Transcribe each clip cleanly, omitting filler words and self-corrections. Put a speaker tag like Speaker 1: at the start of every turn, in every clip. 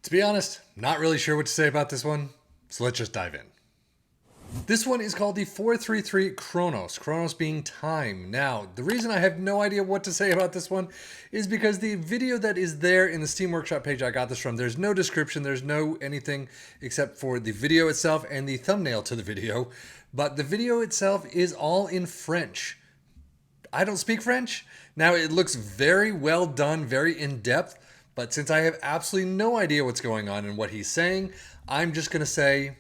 Speaker 1: To be honest, not really sure what to say about this one, so let's just dive in. This one is called the 433 Chronos, Chronos being time. Now, the reason I have no idea what to say about this one is because the video that is there in the Steam Workshop page I got this from, there's no description, there's no anything except for the video itself and the thumbnail to the video, but the video itself is all in French. I don't speak French. Now, it looks very well done, very in-depth, but since I have absolutely no idea what's going on and what he's saying, I'm just going to say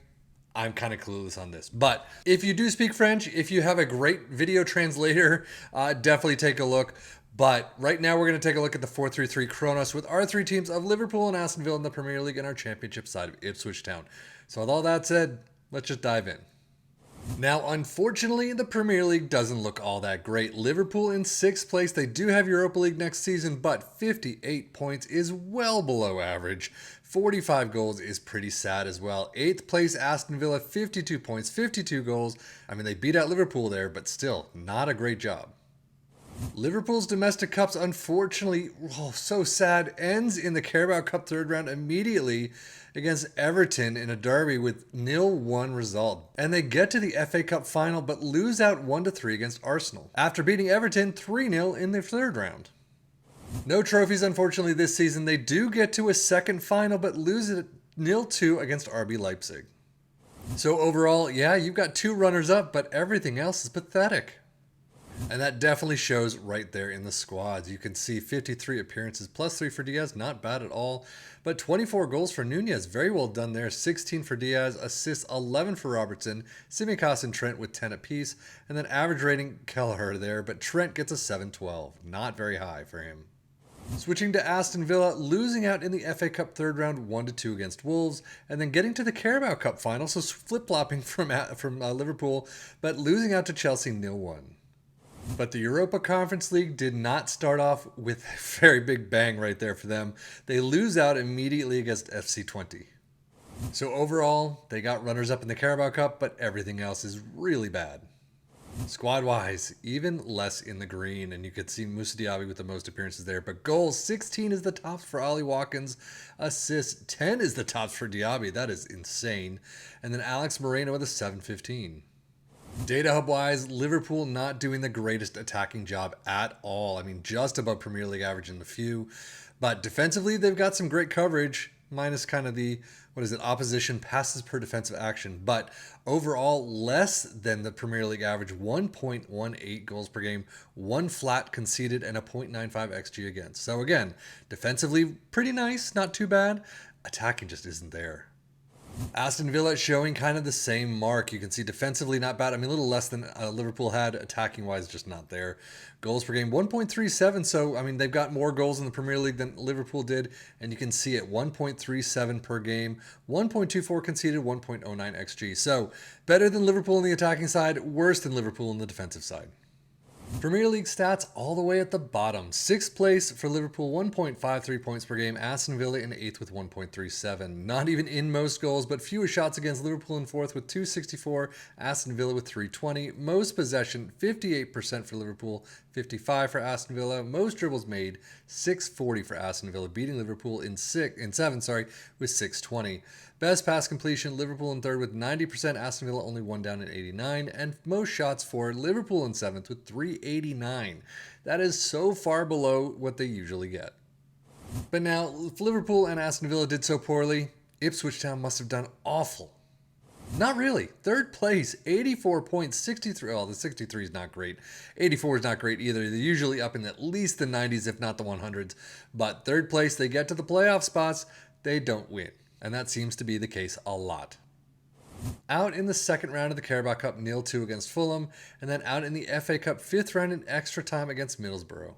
Speaker 1: I'm kind of clueless on this. But if you do speak French, if you have a great video translator, definitely take a look. But right now we're going to take a look at the 433 Chronos with our three teams of Liverpool and Aston Villa in the Premier League and our championship side of Ipswich Town. So with all that said, let's just dive in. Now, unfortunately, the Premier League doesn't look all that great. Liverpool in 6th place. They do have Europa League next season, but 58 points is well below average. 45 goals is pretty sad as well. 8th place, Aston Villa, 52 points, 52 goals. I mean, they beat out Liverpool there, but still, not a great job. Liverpool's domestic cups, unfortunately, so sad, ends in the Carabao Cup third round immediately against Everton in a derby with 0-1 result. And they get to the FA Cup final but lose out 1-3 against Arsenal after beating Everton 3-0 in the third round. No trophies, unfortunately, this season. They do get to a second final but lose it 0-2 against RB Leipzig. So overall, yeah, you've got two runners-up, but everything else is pathetic. And that definitely shows right there in the squads. You can see 53 appearances, plus 3 for Diaz, not bad at all. But 24 goals for Nunez, very well done there. 16 for Diaz, assists 11 for Robertson, Tsimikas and Trent with 10 apiece. And then average rating, Kelleher there, but Trent gets a 7-12. Not very high for him. Switching to Aston Villa, losing out in the FA Cup third round 1-2 against Wolves, and then getting to the Carabao Cup final, so flip-flopping from Liverpool, but losing out to Chelsea 0-1. But the Europa Conference League did not start off with a very big bang right there for them. They lose out immediately against FC20. So overall, they got runners-up in the Carabao Cup, but everything else is really bad. Squad-wise, even less in the green, and you could see Moussa Diaby with the most appearances there. But goals, 16 is the tops for Ollie Watkins. Assists, 10 is the tops for Diaby. That is insane. And then Alex Moreno with a 7-15. Data hub-wise, Liverpool not doing the greatest attacking job at all. I mean, just above Premier League average in the few. But defensively, they've got some great coverage, minus kind of the, opposition passes per defensive action. But overall, less than the Premier League average, 1.18 goals per game, 1 flat conceded, and a 0.95 XG against. So again, defensively, pretty nice, not too bad. Attacking just isn't there. Aston Villa showing kind of the same mark. You can see defensively not bad. I mean, a little less than Liverpool had. Attacking-wise, just not there. Goals per game, 1.37. So, I mean, they've got more goals in the Premier League than Liverpool did. And you can see it, 1.37 per game. 1.24 conceded, 1.09 XG. So, better than Liverpool on the attacking side, worse than Liverpool on the defensive side. Premier League stats all the way at the bottom. 6th place for Liverpool, 1.53 points per game. Aston Villa in 8th with 1.37. Not even in most goals, but fewest shots against Liverpool in 4th with 264. Aston Villa with 320. Most possession, 58% for Liverpool, 55 for Aston Villa. Most dribbles made, 640 for Aston Villa, beating Liverpool in 7, with 620. Best pass completion, Liverpool in 3rd with 90%, Aston Villa only 1 down in 89, and most shots for Liverpool in 7th with 389. That is so far below what they usually get. But now, if Liverpool and Aston Villa did so poorly, Ipswich Town must have done awful. Not really. 3rd place, 84 points, 63. Oh, the 63 is not great. 84 is not great either. They're usually up in at least the 90s, if not the 100s. But 3rd place, they get to the playoff spots, they don't win. And that seems to be the case a lot. Out in the second round of the Carabao Cup, 0-2 against Fulham, and then out in the FA Cup 5th round in extra time against Middlesbrough.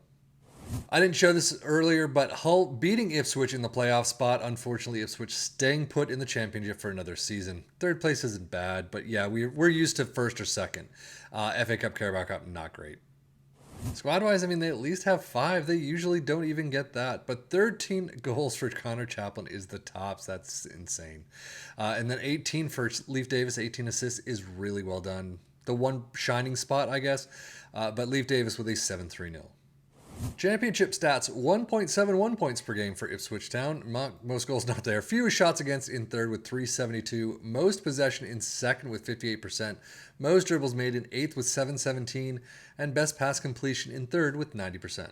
Speaker 1: I didn't show this earlier, but Hull beating Ipswich in the playoff spot. Unfortunately, Ipswich staying put in the championship for another season. 3rd place isn't bad, but yeah, we're used to 1st or 2nd. FA Cup, Carabao Cup, not great. Squad-wise, I mean, they at least have 5. They usually don't even get that. But 13 goals for Connor Chaplin is the tops. That's insane. And then 18 for Leif Davis, 18 assists is really well done. The one shining spot, I guess. But Leif Davis with a 7-3-0. Championship stats: 1.71 points per game for Ipswich Town. Most goals not there. Fewest shots against in third with 372. Most possession in second with 58%. Most dribbles made in eighth with 717. And best pass completion in third with 90%.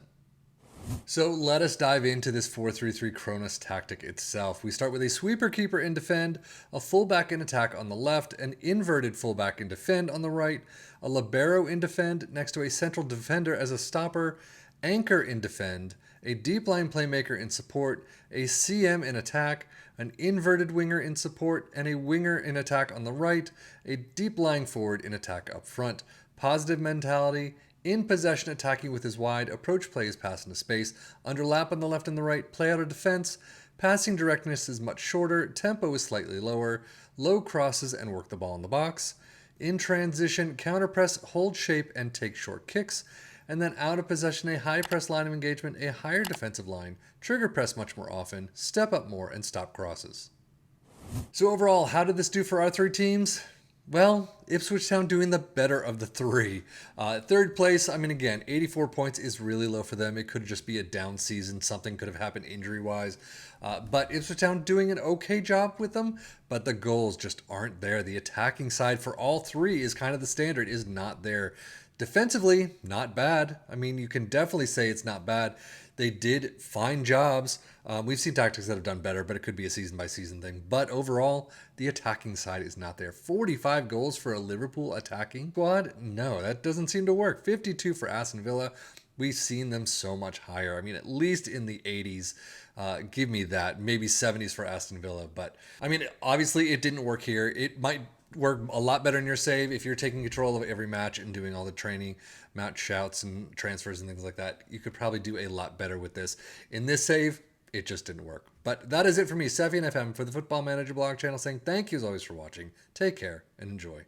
Speaker 1: So let us dive into this 4-3-3 Chronos tactic itself. We start with a sweeper keeper in defend, a fullback in attack on the left, an inverted fullback in defend on the right, a libero in defend next to a central defender as a stopper, anchor in defend, a deep line playmaker in support, a CM in attack, an inverted winger in support, and a winger in attack on the right, a deep lying forward in attack up front. Positive mentality, in possession attacking with his wide, approach play is pass into space, underlap on the left and the right, play out of defense, passing directness is much shorter, tempo is slightly lower, low crosses and work the ball in the box. In transition, counter press, hold shape and take short kicks, and then out of possession, a high press line of engagement, a higher defensive line, trigger press much more often, step up more, and stop crosses. So overall, how did this do for our three teams? Well, Ipswich Town doing the better of the three. Third place, I mean, again, 84 points is really low for them. It could just be a down season. Something could have happened injury-wise. But Ipswich Town doing an okay job with them, but the goals just aren't there. The attacking side for all three is kind of the standard, is not there. Defensively, not bad. I mean, you can definitely say it's not bad. They did fine jobs. We've seen tactics that have done better, but it could be a season-by-season thing. But overall, the attacking side is not there. 45 goals for a Liverpool attacking squad? No, that doesn't seem to work. 52 for Aston Villa. We've seen them so much higher. I mean, at least in the 80s. Give me that. Maybe 70s for Aston Villa. But, I mean, obviously it didn't work here. It might work a lot better in your save if you're taking control of every match and doing all the training, match shouts and transfers and things like that. You could probably do a lot better with this. In this save, it just didn't work. But that is it for me, Sefian FM, for the Football Manager blog channel, saying thank you as always for watching. Take care and enjoy.